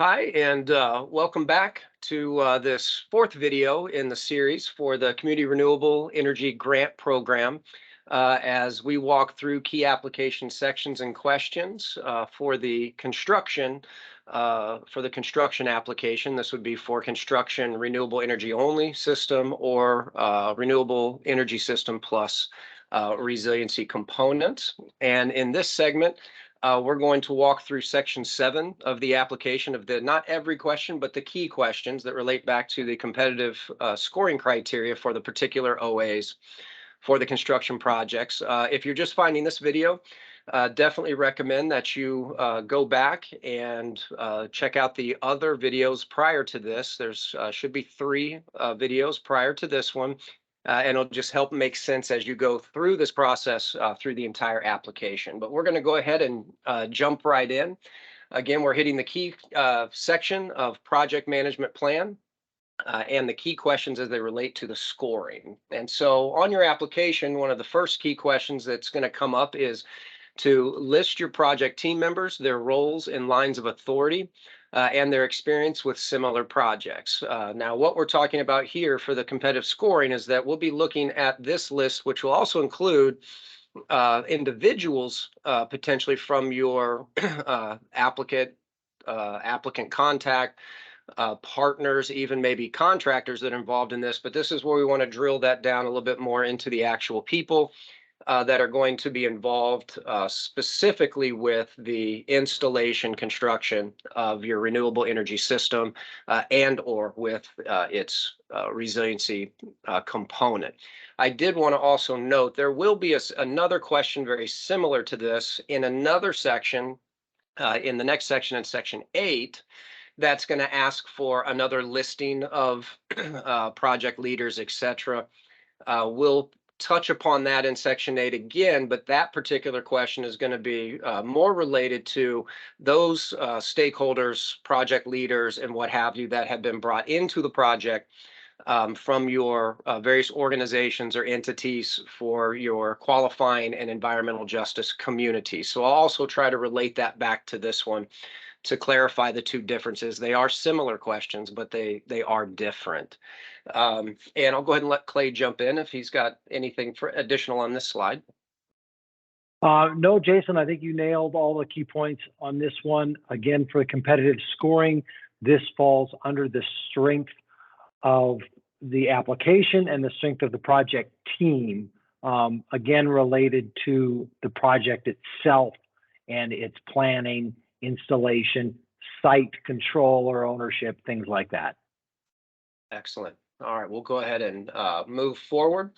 Hi, and welcome back to this fourth video in the series for the Community Renewable Energy Grant Program as we walk through key application sections and questions for the construction application. This would be for construction renewable energy only system or renewable energy system plus resiliency components. And in this segment, we're going to walk through section 7 of the application of not every question, but the key questions that relate back to the competitive scoring criteria for the particular OAs for the construction projects. If you're just finding this video, definitely recommend that you go back and check out the other videos prior to this. There's should be 3 videos prior to this one. And it'll just help make sense as you go through this process through the entire application. But we're going to go ahead and jump right in. Again, we're hitting the key section of project management plan and the key questions as they relate to the scoring. And so on your application, one of the first key questions that's going to come up is to list your project team members, their roles and lines of authority, and their experience with similar projects. Now, what we're talking about here for the competitive scoring is that we'll be looking at this list, which will also include individuals potentially from your applicant contact, partners, even maybe contractors that are involved in this. But this is where we want to drill that down a little bit more into the actual people that are going to be involved specifically with the installation construction of your renewable energy system and or with its resiliency component. I did want to also note there will be another question very similar to this in another section, in the next section, in section 8, that's going to ask for another listing of project leaders, etc. We'll touch upon that in section 8 again, but that particular question is going to be more related to those stakeholders, project leaders, and what have you that have been brought into the project from your various organizations or entities for your qualifying and environmental justice community. So I'll also try to relate that back to this one to clarify the 2 differences. They are similar questions, but they are different. And I'll go ahead and let Clay jump in if he's got anything additional on this slide. No, Jason, I think you nailed all the key points on this one. Again, for the competitive scoring, this falls under the strength of the application and the strength of the project team, again, related to the project itself and its planning, installation, site control or ownership, things like that. Excellent. All right, we'll go ahead and move forward.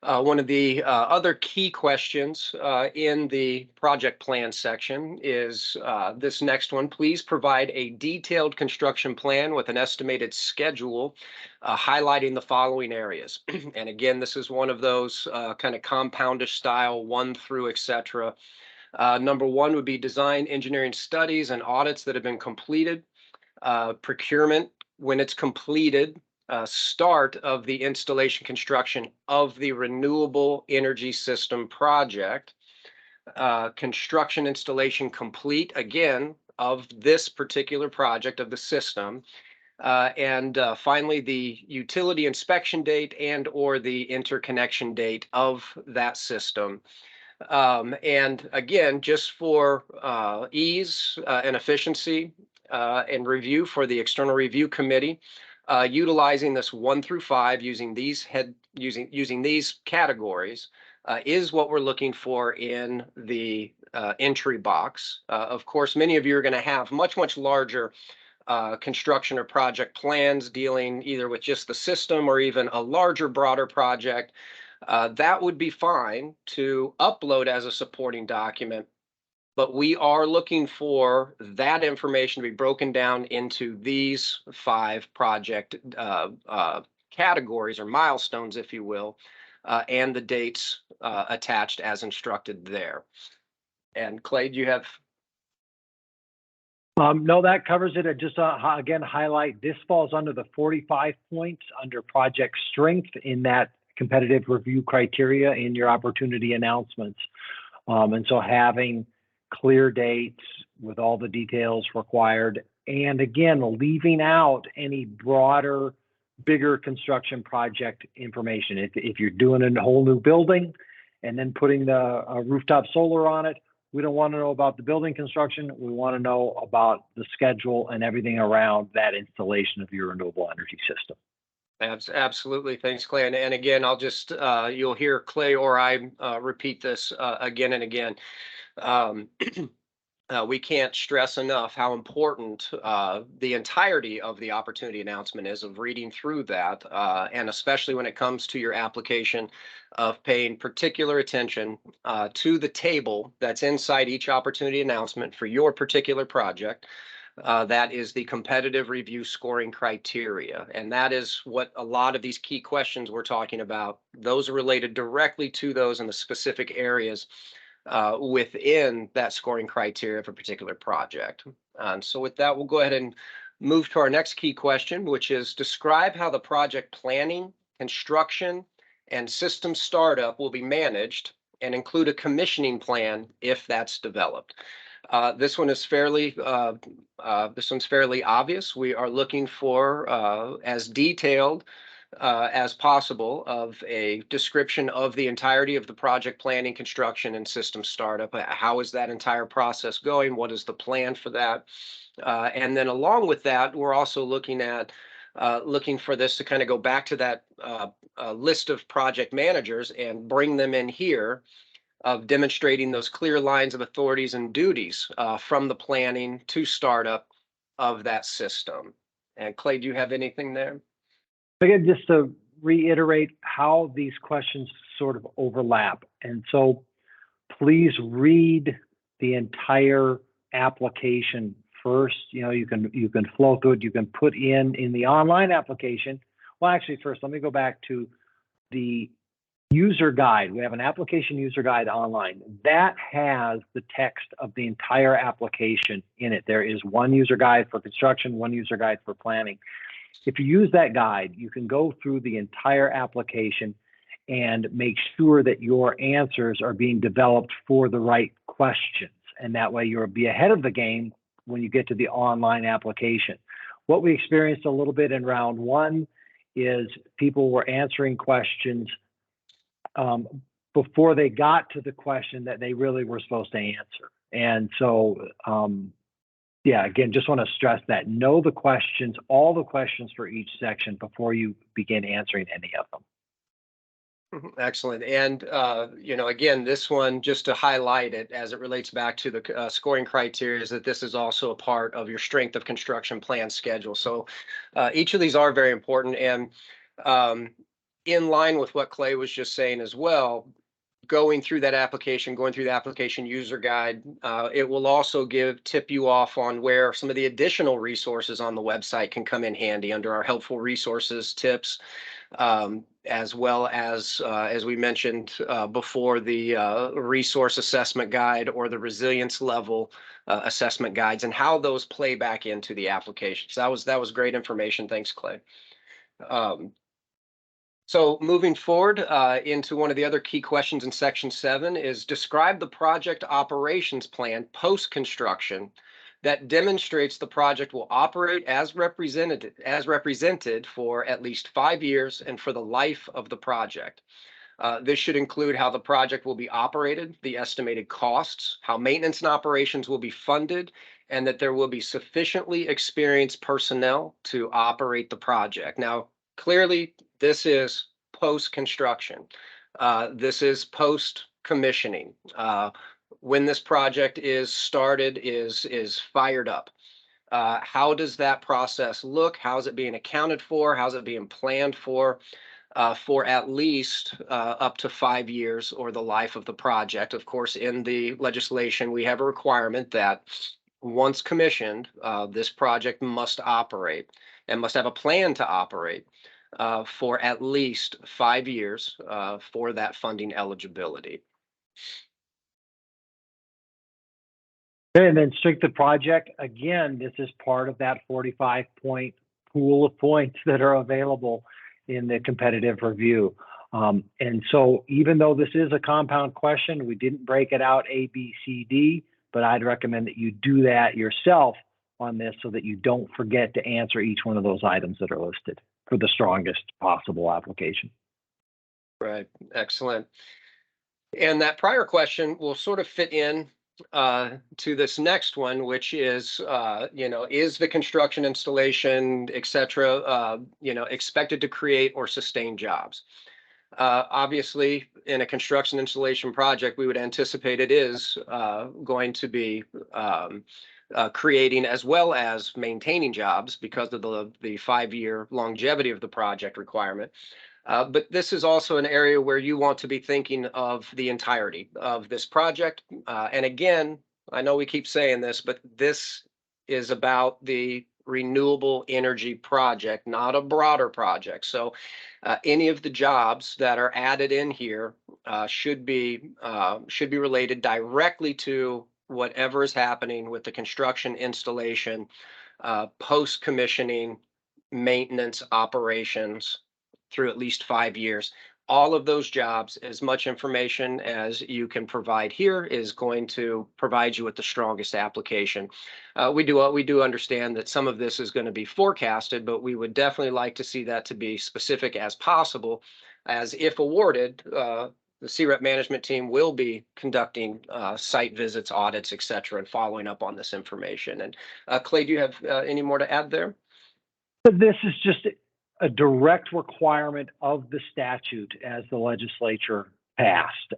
One of the other key questions in the project plan section is this next one. Please provide a detailed construction plan with an estimated schedule highlighting the following areas. And again, this is one of those kind of compoundish style 1 through etc. Number 1 would be design engineering studies and audits that have been completed, procurement when it's completed, start of the installation construction of the renewable energy system project, construction installation complete, again, of this particular project of the system, and finally, the utility inspection date and or the interconnection date of that system. And again, just for ease and efficiency and review for the external review committee, utilizing this 1 through 5, using these categories is what we're looking for in the entry box. Of course, many of you are going to have much larger construction or project plans dealing either with just the system or even a larger, broader project. That would be fine to upload as a supporting document, but we are looking for that information to be broken down into these 5 project categories or milestones, if you will, and the dates attached as instructed there. And Clay, do you have? No, that covers it. Just again, highlight this falls under the 45 points under project strength in that competitive review criteria in your opportunity announcements. And so having clear dates with all the details required And again, leaving out any broader, bigger construction project information. If you're doing a whole new building and then putting the rooftop solar on it, we don't want to know about the building construction. We want to know about the schedule and everything around that installation of your renewable energy system. Absolutely. Thanks, Clay. And again, I'll just, you'll hear Clay or I repeat this again and again. Um, we can't stress enough how important the entirety of the opportunity announcement is, of reading through that, and especially when it comes to your application, of paying particular attention to the table that's inside each opportunity announcement for your particular project. That is the competitive review scoring criteria. And that is what a lot of these key questions we're talking about, those are related directly to those in the specific areas within that scoring criteria for a particular project. And so with that, we'll go ahead and move to our next key question, which is describe how the project planning, construction, and system startup will be managed and include a commissioning plan if that's developed. This one is fairly this one's fairly obvious. We are looking for as detailed as possible of a description of the entirety of the project planning, construction, and system startup. How is that entire process going? What is the plan for that? And then along with that, we're also looking at looking for this to kind of go back to that list of project managers and bring them in here of demonstrating those clear lines of authorities and duties from the planning to startup of that system. And Clay, do you have anything there? Again, just to reiterate how these questions sort of overlap. And so please read the entire application first. You know, you can flow through it. You can put in the online application. Well, actually, first, let me go back to the user guide. We have an application user guide online that has the text of the entire application in it. There is one user guide for construction, one user guide for planning. If you use that guide, you can go through the entire application and make sure that your answers are being developed for the right questions. And that way you'll be ahead of the game when you get to the online application. What we experienced a little bit in round one is people were answering questions before they got to the question that they really were supposed to answer. And so, yeah, again, just want to stress that. Know the questions, all the questions for each section before you begin answering any of them. Excellent. And, you know, again, this one, just to highlight it as it relates back to the scoring criteria, is that this is also a part of your strength of construction plan schedule. So each of these are very important. And in line with what Clay was just saying as well, going through that application, going through the application user guide, it will also tip you off on where some of the additional resources on the website can come in handy under our helpful resources tips, as well as we mentioned before, the resource assessment guide or the resilience level assessment guides, and how those play back into the application. So that was great information. Thanks, Clay. So moving forward into one of the other key questions in section 7 is describe the project operations plan post-construction that demonstrates the project will operate as represented for at least 5 years and for the life of the project. This should include how the project will be operated, the estimated costs, how maintenance and operations will be funded, and that there will be sufficiently experienced personnel to operate the project. Now, clearly, this is post-construction. This is post-commissioning. When this project is started, is fired up. How does that process look? How's it being accounted for? How's it being planned for at least up to 5 years or the life of the project? Of course, in the legislation, we have a requirement that once commissioned, this project must operate and must have a plan to operate for at least 5 years for that funding eligibility. And then strength of project, again, this is part of that 45-point pool of points that are available in the competitive review. And so even though this is a compound question, we didn't break it out A, B, C, D, but I'd recommend that you do that yourself on this so that you don't forget to answer each one of those items that are listed for the strongest possible application. Right. Excellent. And that prior question will sort of fit in to this next one, which is, is the construction, installation, et cetera, expected to create or sustain jobs? Obviously, in a construction installation project, we would anticipate it is going to be creating as well as maintaining jobs because of the 5-year longevity of the project requirement. But this is also an area where you want to be thinking of the entirety of this project. And again, I know we keep saying this, but this is about the renewable energy project, not a broader project. So any of the jobs that are added in here should be related directly to whatever is happening with the construction, installation, post commissioning, maintenance, operations through at least 5 years. All of those jobs, as much information as you can provide here is going to provide you with the strongest application. We do understand that some of this is going to be forecasted, but we would definitely like to see that to be specific as possible, as if awarded, the CREP management team will be conducting site visits, audits, et cetera, and following up on this information. And Clay, do you have any more to add there? This is just a direct requirement of the statute as the legislature passed,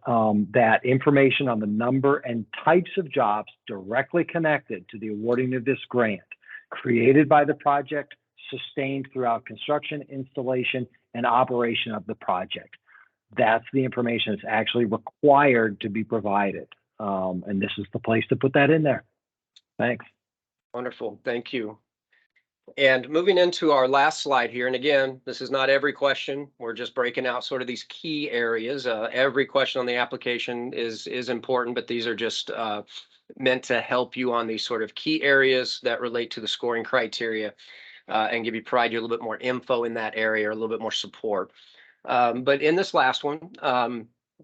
that information on the number and types of jobs directly connected to the awarding of this grant, created by the project, sustained throughout construction, installation, and operation of the project. That's the information that's actually required to be provided. And this is the place to put that in there. Thanks. Wonderful. Thank you. And moving into our last slide here, and again, this is not every question. We're just breaking out sort of these key areas. Every question on the application is important, but these are just meant to help you on these sort of key areas that relate to the scoring criteria and provide you a little bit more info in that area, or a little bit more support. But in this last one,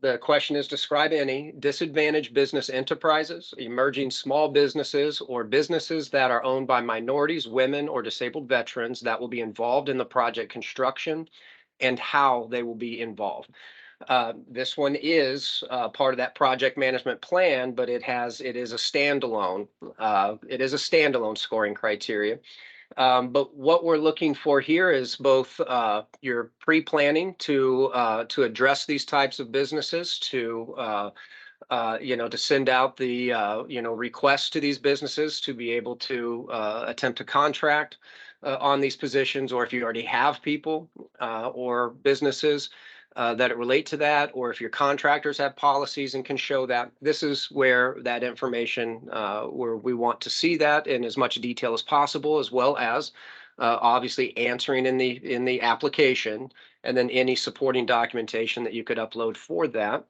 the question is, describe any disadvantaged business enterprises, emerging small businesses, or businesses that are owned by minorities, women, or disabled veterans that will be involved in the project construction, and how they will be involved. This one is part of that project management plan, but it is a standalone. It is a standalone scoring criteria. But what we're looking for here is both your pre-planning to address these types of businesses, to send out the requests to these businesses to be able to attempt to contract on these positions, or if you already have people or businesses that relate to that, or if your contractors have policies and can show that. This is where that information, where we want to see that in as much detail as possible, as well as obviously answering in the application, and then any supporting documentation that you could upload for that.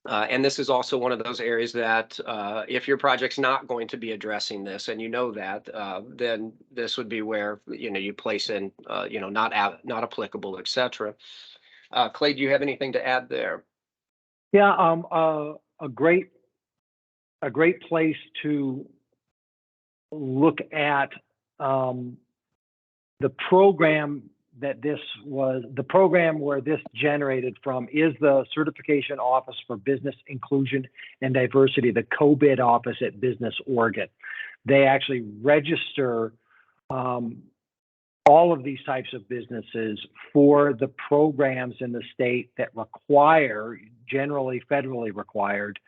And this is also one of those areas that if your project's not going to be addressing this, and you know that, then this would be where you place in not applicable, et cetera. Clay, do you have anything to add there? Yeah, a great place to look at the program where this generated from is the Certification Office for Business Inclusion and Diversity, the COBID office at Business Oregon. They actually register all of these types of businesses for the programs in the state that require, generally federally required,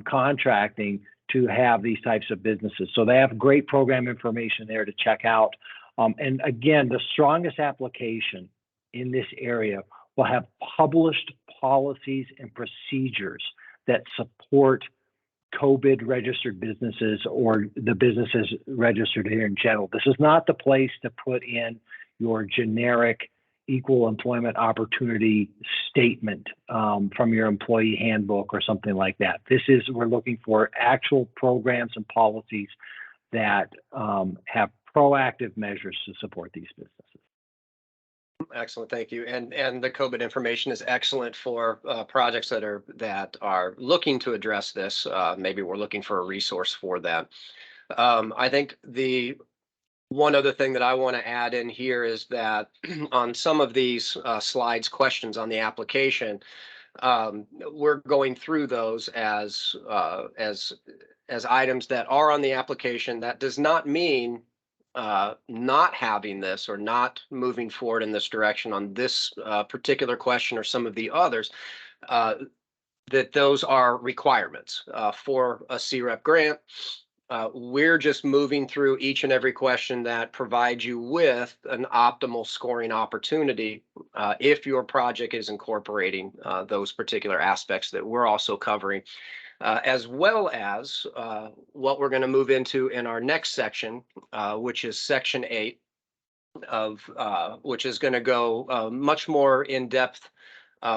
contracting to have these types of businesses. So they have great program information there to check out. And again, the strongest application in this area will have published policies and procedures that support COBID registered businesses, or the businesses registered here in general. This is not the place to put in your generic equal employment opportunity statement from your employee handbook or something like that. We're looking for actual programs and policies that have proactive measures to support these businesses. Excellent, thank you. And the COBID information is excellent for projects that are looking to address this. Maybe we're looking for a resource for that. I think the one other thing that I want to add in here is that on some of these slides, questions on the application, we're going through those as items that are on the application. That does not mean not having this or not moving forward in this direction on this particular question or some of the others. That those are requirements for a CREP grant. We're just moving through each and every question that provides you with an optimal scoring opportunity if your project is incorporating those particular aspects that we're also covering, as well as what we're going to move into in our next section, which is section 8 of which is going to go much more in depth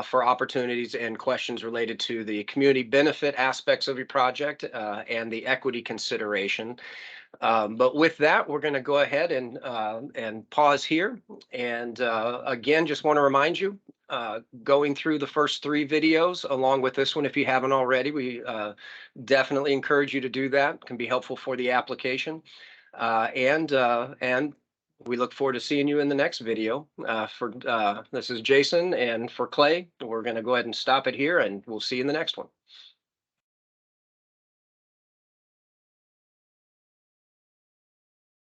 for opportunities and questions related to the community benefit aspects of your project and the equity consideration. But with that, we're going to go ahead and pause here. And again, just want to remind you, going through the first 3 videos along with this one, if you haven't already, we definitely encourage you to do that. It can be helpful for the application. And we look forward to seeing you in the next video. This is Jason, and for Clay, we're going to go ahead and stop it here, and we'll see you in the next one.